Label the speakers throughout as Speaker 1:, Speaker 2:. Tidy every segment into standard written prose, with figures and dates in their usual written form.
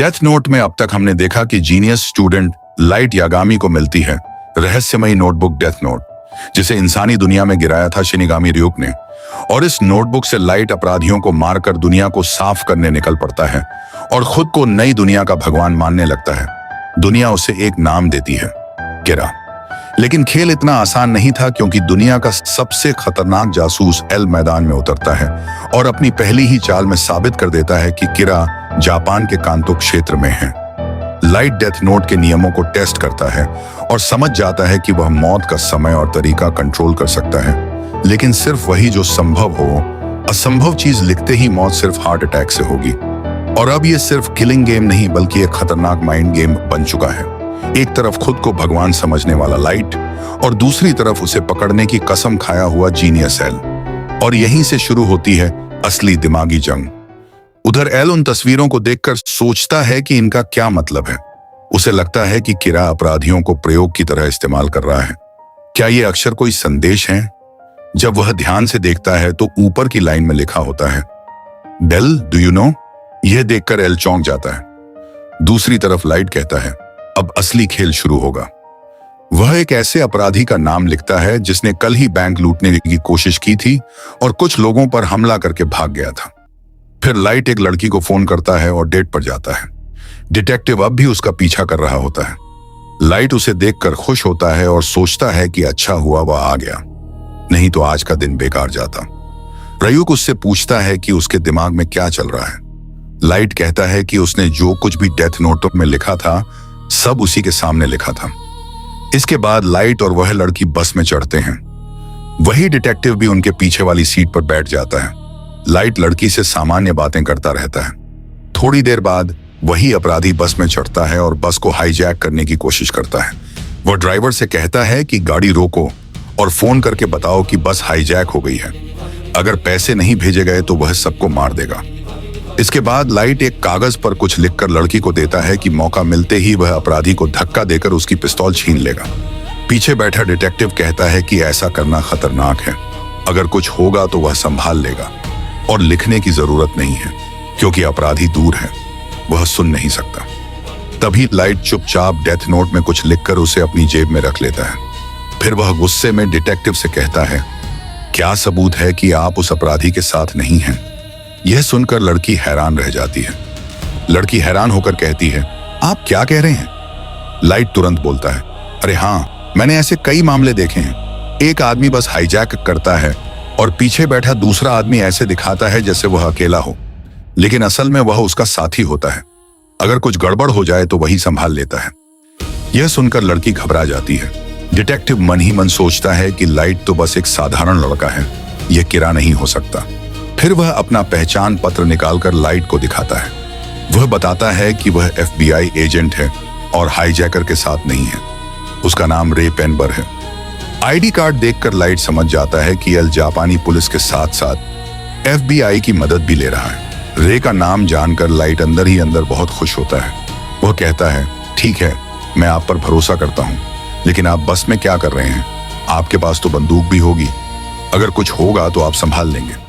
Speaker 1: Death note में अब तक हमने देखा कि जीनियस स्टूडेंट लाइट यागामी को मिलती है रहस्यमयी नोटबुक डेथ नोट, जिसे इंसानी दुनिया में गिराया था शिनिगामी ryuk ने। और इस नोटबुक से लाइट अपराधियों को मारकर दुनिया को साफ करने निकल पड़ता है और खुद को नई दुनिया का भगवान मानने लगता है। दुनिया उसे एक नाम देती है, किरा। लेकिन खेल इतना आसान नहीं था, क्योंकि दुनिया का सबसे खतरनाक जासूस एल मैदान में उतरता है और अपनी पहली ही चाल में साबित कर देता है कि किरा जापान के कांतो क्षेत्र में है। लाइट डेथ नोट के नियमों को टेस्ट करता है और समझ जाता है कि वह मौत का समय और तरीका कंट्रोल कर सकता है, लेकिन सिर्फ वही जो संभव हो। असंभव चीज लिखते ही मौत सिर्फ हार्ट अटैक से होगी। और अब ये सिर्फ किलिंग गेम नहीं, बल्कि एक खतरनाक माइंड गेम बन चुका है। एक तरफ खुद को भगवान समझने वाला लाइट और दूसरी तरफ उसे पकड़ने की कसम खाया हुआ जीनियस एल। और यहीं से शुरू होती है असली दिमागी जंग। उधर एल उन तस्वीरों को देखकर सोचता है कि इनका क्या मतलब है। उसे लगता है कि किरा अपराधियों को प्रयोग की तरह इस्तेमाल कर रहा है। क्या ये अक्षर कोई संदेश है? जब वह ध्यान से देखता है तो ऊपर की लाइन में लिखा होता है, डेल डू यू नो? यह देखकर एल चौंक जाता है। दूसरी तरफ लाइट कहता है, अब असली खेल शुरू होगा। वह एक ऐसे अपराधी का नाम लिखता है जिसने कल ही बैंक लूटने की कोशिश की थी और कुछ लोगों पर हमला करके भाग गया था। फिर लाइट एक लड़की को फोन करता है और डेट पर जाता है। डिटेक्टिव अब भी उसका पीछा कर रहा होता है। लाइट उसे देखकर खुश होता है और सोचता है कि अच्छा हुआ वह आ गया, नहीं तो आज का दिन बेकार जाता। ryuk उससे पूछता है कि उसके दिमाग में क्या चल रहा है। लाइट कहता है कि उसने जो कुछ भी डेथ नोट में लिखा था, सब उसी के सामने लिखा था। इसके बाद लाइट और वह लड़की बस में चढ़ते हैं। वही डिटेक्टिव भी उनके पीछे वाली सीट पर बैठ जाता है। लाइट लड़की से सामान्य बातें करता रहता है। थोड़ी देर बाद वही अपराधी बस में चढ़ता है और बस को हाईजैक करने की कोशिश करता है। वह ड्राइवर से कहता है कि गाड़ी रोको और फोन करके बताओ कि बस हाईजैक हो गई है। अगर पैसे नहीं भेजे गए तो वह सबको मार देगा। इसके बाद लाइट एक कागज पर कुछ लिखकर लड़की को देता है कि मौका मिलते ही वह अपराधी को धक्का देकर उसकी पिस्तौल छीन लेगा। पीछे बैठा डिटेक्टिव कहता है कि ऐसा करना खतरनाक है। अगर कुछ होगा तो वह संभाल लेगा और लिखने की जरूरत नहीं है, क्योंकि अपराधी दूर है, वह सुन नहीं सकता। तभी लाइट चुपचाप डेथ नोट में कुछ लिखकर उसे अपनी जेब में रख लेता है। फिर वह गुस्से में डिटेक्टिव से कहता है, क्या सबूत है कि आप उस अपराधी के साथ नहीं हैं? यह सुनकर लड़की हैरान रह जाती है। लड़की हैरान होकर कहती है, आप क्या कह रहे हैं? लाइट तुरंत बोलता है, अरे हाँ, मैंने ऐसे कई मामले देखे हैं। एक आदमी बस हाईजैक करता है और पीछे बैठा दूसरा आदमी ऐसे दिखाता है जैसे वह अकेला हो, लेकिन असल में वह उसका साथी होता है। अगर कुछ गड़बड़ हो जाए तो वही संभाल लेता है। यह सुनकर लड़की घबरा जाती है। डिटेक्टिव मन ही मन सोचता है कि लाइट तो बस एक साधारण लड़का है, यह किरा नहीं हो सकता। फिर वह अपना पहचान पत्र निकालकर लाइट को दिखाता है। वह बताता है कि वह FBI एजेंट है और हाईजैकर के साथ नहीं है। उसका नाम रे पेनबर है। ID कार्ड देखकर लाइट समझ जाता है कि एल जापानी पुलिस के साथ साथ FBI की मदद भी ले रहा है। रे का नाम जानकर लाइट अंदर ही अंदर बहुत खुश होता है। वह कहता है, ठीक है, मैं आप पर भरोसा करता हूँ, लेकिन आप बस में क्या कर रहे हैं? आपके पास तो बंदूक भी होगी। अगर कुछ होगा तो आप संभाल लेंगे।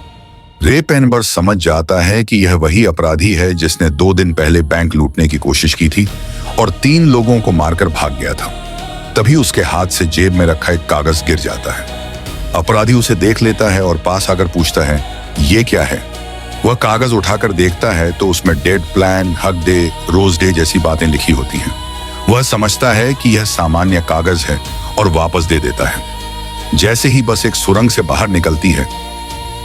Speaker 1: रे पेनबर समझ जाता है कि यह वही अपराधी है जिसने 2 दिन पहले बैंक लूटने की कोशिश की थी और 3 लोगों को मारकर भाग गया था। तभी उसके हाथ से जेब में रखा एक कागज गिर जाता है। अपराधी उसे देख लेता है और पास आकर पूछता है, ये क्या है? वह कागज उठाकर देखता है तो उसमें date plan, hug day, rose day जैसी बातें लिखी होती हैं। वह समझता है कि यह सामान्य कागज है और वापस दे देता है। जैसे ही बस एक सुरंग से बाहर निकलती है,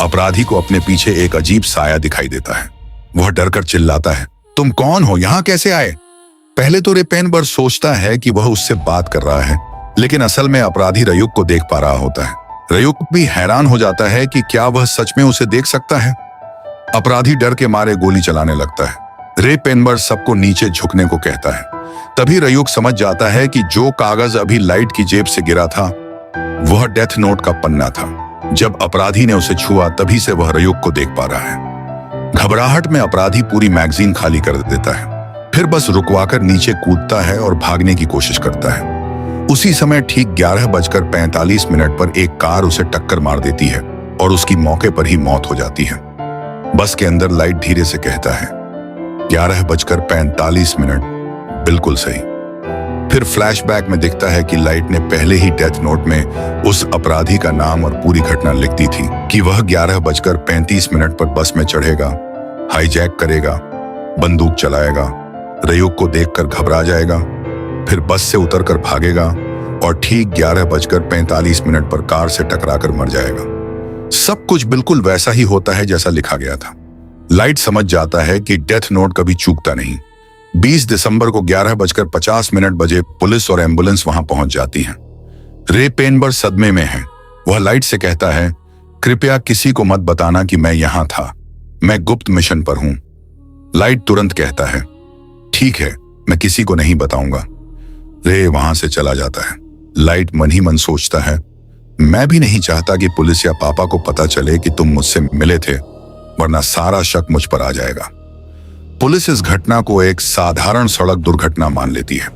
Speaker 1: अपराधी को अपने पीछे एक अजीब साया दिखाई देता है। वह डरकर चिल्लाता है, तुम कौन हो? यहाँ कैसे आए? पहले तो रे पेनबर सोचता है कि वह उससे बात कर रहा है, लेकिन असल में अपराधी ryuk को देख पा रहा होता है। ryuk भी हैरान हो जाता है कि क्या वह सच में उसे देख सकता है। अपराधी डर के मारे गोली चलाने लगता है। रे पेनबर सबको नीचे झुकने को कहता है। तभी ryuk समझ जाता है कि जो कागज अभी लाइट की जेब से गिरा था, वह डेथ नोट का पन्ना था। जब अपराधी ने उसे छुआ, तभी से वह ryuk को देख पा रहा है। घबराहट में अपराधी पूरी मैगजीन खाली कर देता है। फिर बस रुकवाकर नीचे कूदता है और भागने की कोशिश करता है। उसी समय ठीक 11:45 पर एक कार उसे टक्कर मार देती है और उसकी मौके पर ही मौत हो जाती है। बस के अंदर लाइट धीरे से कहता है, 11:45, बिल्कुल सही। फिर फ्लैशबैक में दिखता है कि लाइट ने पहले ही डेथ नोट में उस अपराधी का नाम और पूरी घटना लिख दी थी कि वह 11:35 पर बस में चढ़ेगा, हाईजैक करेगा, बंदूक चलाएगा, रयूक को देखकर घबरा जाएगा, फिर बस से उतरकर भागेगा और ठीक 11:45 पर कार से टकराकर मर जाएगा। सब कुछ बिल्कुल वैसा ही होता है जैसा लिखा गया था। लाइट समझ जाता है कि डेथ नोट कभी चूकता नहीं। 20 दिसंबर को 11:50 बजे पुलिस और एम्बुलेंस वहां पहुंच जाती हैं। रे पेनबर सदमे में है। वह लाइट से कहता है, कृपया किसी को मत बताना कि मैं यहां था, मैं गुप्त मिशन पर हूं। लाइट तुरंत कहता है, ठीक है, मैं किसी को नहीं बताऊंगा। रे वहां से चला जाता है। लाइट मन ही मन सोचता है, मैं भी नहीं चाहता कि पुलिस या पापा को पता चले कि तुम मुझसे मिले थे, वरना सारा शक मुझ पर आ जाएगा। पुलिस इस घटना को एक साधारण सड़क दुर्घटना मान लेती है।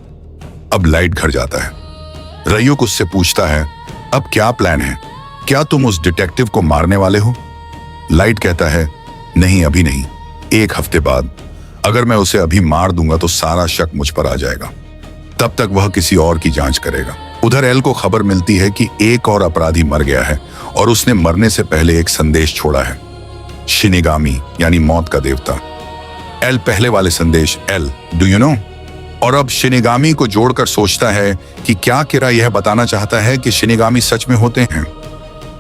Speaker 1: अब लाइट घर जाता है। रयूक उससे पूछता है, अब क्या प्लान है? क्या तुम उस डिटेक्टिव को मारने वाले हो? लाइट कहता है, नहीं, अभी नहीं, 1 हफ्ते बाद। अगर मैं उसे अभी मार दूंगा तो सारा शक मुझ पर आ जाएगा। तब तक वह किसी और की जांच करेगा। उधर एल को खबर मिलती है कि एक और अपराधी मर गया है और उसने मरने से पहले एक संदेश छोड़ा है। शिनिगामी यानी मौत का देवता। एल पहले वाले संदेश, एल डू यू नो? और अब शिनिगामी को जोड़कर सोचता है कि क्या किरा यह बताना चाहता है कि शिनिगामी सच में होते हैं।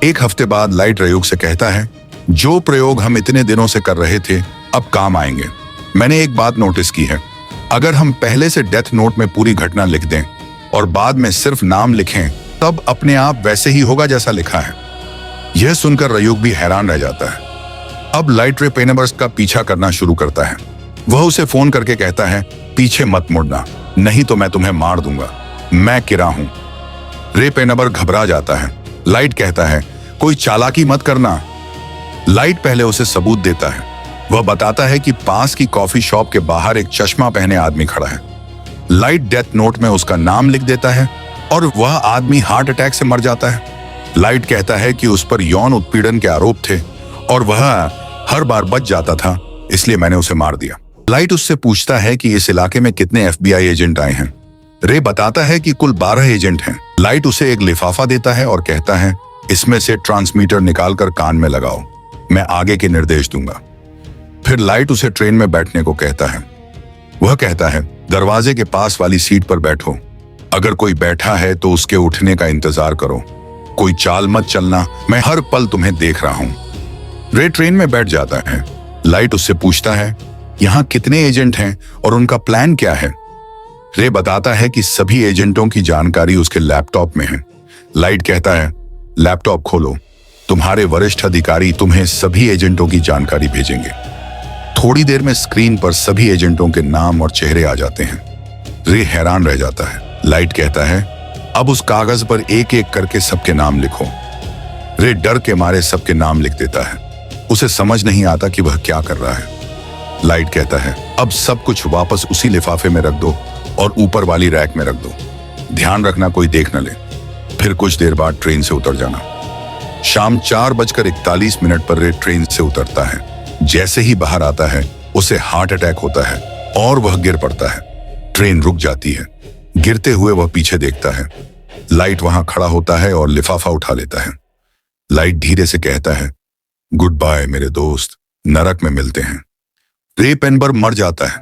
Speaker 1: 1 हफ्ते बाद लाइट रयूक से कहता है, जो प्रयोग हम इतने दिनों से कर रहे थे अब काम आएंगे। मैंने एक बात नोटिस की है, अगर हम पहले से डेथ नोट में पूरी घटना लिख दें और बाद में सिर्फ नाम लिखें, तब अपने आप वैसे ही होगा जैसा लिखा है। यह सुनकर रयूक भी हैरान रह जाता है। अब लाइट रे पेनेबर्स का पीछा करना शुरू करता है। वह उसे फोन करके कहता है, पीछे मत मुड़ना, नहीं तो मैं तुम्हें मार दूंगा, मैं किरा हूं। रे पेनेबर घबरा जाता है। लाइट कहता है, कोई चालाकी मत करना। लाइट पहले उसे सबूत देता है। वह बताता है कि पास की कॉफी शॉप के बाहर एक चश्मा पहने आदमी खड़ा है। लाइट डेथ नोट में उसका नाम लिख देता है और वह आदमी हार्ट अटैक से मर जाता है। लाइट कहता है कि उस पर यौन उत्पीड़न के आरोप थे और वह हर बार बच जाता था, इसलिए मैंने उसे मार दिया। लाइट उससे पूछता है कि इस इलाके में कितने FBI एजेंट आए हैं। रे बताता है कि कुल 12 एजेंट हैं। लाइट उसे एक लिफाफा देता है और कहता है, इसमें से ट्रांसमीटर निकालकर कान में लगाओ, मैं आगे के निर्देश दूंगा। फिर लाइट उसे ट्रेन में बैठने को कहता है। वह कहता है, दरवाजे के पास वाली सीट पर बैठो, अगर कोई बैठा है तो उसके उठने का इंतजार करो, कोई चाल मत चलना, मैं हर पल तुम्हें देख रहा हूं। रे ट्रेन में बैठ जाता है। लाइट उससे पूछता है, यहां कितने एजेंट हैं और उनका प्लान क्या है? रे बताता है कि सभी एजेंटों की जानकारी उसके लैपटॉप में है। लाइट कहता है, लैपटॉप खोलो, तुम्हारे वरिष्ठ अधिकारी तुम्हें सभी एजेंटों की जानकारी भेजेंगे। थोड़ी देर में स्क्रीन पर सभी एजेंटों के नाम और चेहरे आ जाते हैं। रे हैरान रह जाता है। लाइट कहता है, अब उस कागज पर एक एक करके सबके नाम लिखो। रे डर के मारे सबके नाम लिख देता है। उसे समझ नहीं आता कि वह क्या कर रहा है। लाइट कहता है, अब सब कुछ वापस उसी लिफाफे में रख दो और ऊपर वाली रैक में रख दो, ध्यान रखना कोई देख न ले। फिर कुछ देर बाद ट्रेन से उतर जाना। शाम 4:41 पर रे ट्रेन से उतरता है। जैसे ही बाहर आता है उसे हार्ट अटैक होता है और वह गिर पड़ता है। ट्रेन रुक जाती है। गिरते हुए वह पीछे देखता है। लाइट वहां खड़ा होता है और लिफाफा उठा लेता है। लाइट धीरे से कहता है, गुड बाय मेरे दोस्त, नरक में मिलते हैं। रे पेनबर मर जाता है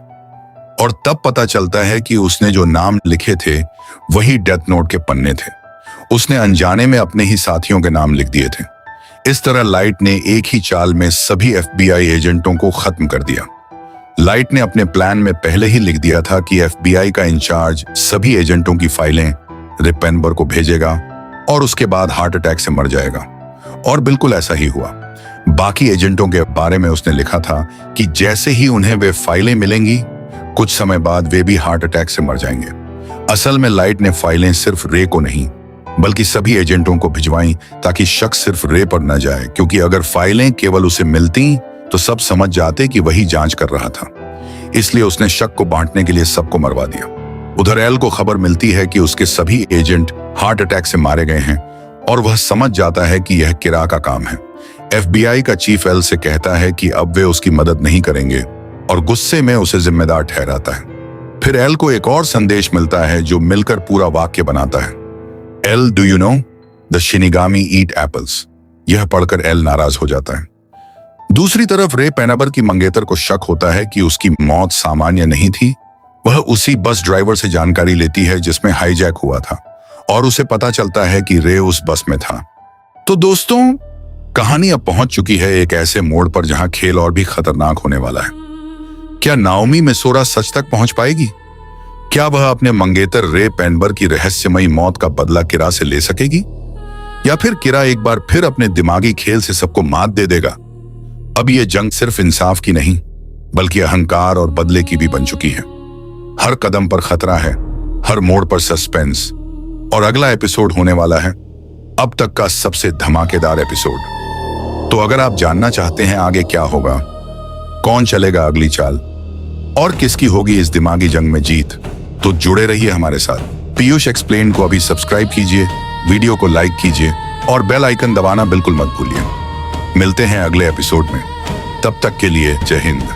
Speaker 1: और तब पता चलता है कि उसने जो नाम लिखे थे वही डेथ नोट के पन्ने थे। उसने अनजाने में अपने ही साथियों के नाम लिख दिए थे। इस तरह लाइट ने एक ही चाल में सभी FBI एजेंटों को खत्म कर दिया। लाइट ने अपने प्लान में पहले ही लिख दिया था कि FBI का इंचार्ज सभी एजेंटों की फाइलें रे पेनबर को भेजेगा और उसके बाद हार्ट अटैक से मर जाएगा। और बिल्कुल ऐसा ही हुआ। बाकी एजेंटों के बारे में उसने लिखा था कि जैसे ही उन्हें वे फाइलें मिलेंगी, कुछ समय बाद वे भी हार्ट अटैक से मर जाएंगे। असल में लाइट ने फाइलें सिर्फ रे को नहीं बल्कि सभी एजेंटों को भिजवाई ताकि शक सिर्फ रे पर न जाए, क्योंकि अगर फाइलें केवल उसे मिलती तो सब समझ जाते कि वही जांच कर रहा था। इसलिए उसने शक को बांटने के लिए सबको मरवा दिया। उधर एल को खबर मिलती है कि उसके सभी एजेंट हार्ट अटैक से मारे गए हैं और वह समझ जाता है कि यह किरा का काम है। FBI का चीफ एल से कहता है कि अब वे उसकी मदद नहीं करेंगे और गुस्से में उसे जिम्मेदार ठहराता है। फिर एल को एक और संदेश मिलता है जो मिलकर पूरा वाक्य बनाता है। L, do you know the shinigami eat apples. यह पढ़कर एल नाराज हो जाता है। दूसरी तरफ रे पेनाबर की मंगेतर को शक होता है कि उसकी मौत सामान्य नहीं थी। वह उसी बस ड्राइवर से जानकारी लेती है जिसमें हाईजैक हुआ था और उसे पता चलता है कि रे उस बस में था। तो दोस्तों, कहानी अब पहुंच चुकी है एक ऐसे मोड़ पर जहां खेल और भी खतरनाक होने वाला है। क्या नाओमी मिसोरा सच तक पहुंच पाएगी? क्या वह अपने मंगेतर रे पेनबर की रहस्यमयी मौत का बदला किरा से ले सकेगी, या फिर किरा एक बार फिर अपने दिमागी खेल से सबको मात दे देगा? अब यह जंग सिर्फ इंसाफ की नहीं बल्कि अहंकार और बदले की भी बन चुकी है। हर कदम पर खतरा है, हर मोड़ पर सस्पेंस, और अगला एपिसोड होने वाला है अब तक का सबसे धमाकेदार एपिसोड। तो अगर आप जानना चाहते हैं आगे क्या होगा, कौन चलेगा अगली चाल और किसकी होगी इस दिमागी जंग में जीत, तो जुड़े रहिए हमारे साथ। पीयूष एक्सप्लेन को अभी सब्सक्राइब कीजिए, वीडियो को लाइक कीजिए और बेल आइकन दबाना बिल्कुल मत भूलिए। मिलते हैं अगले एपिसोड में, तब तक के लिए जय हिंद।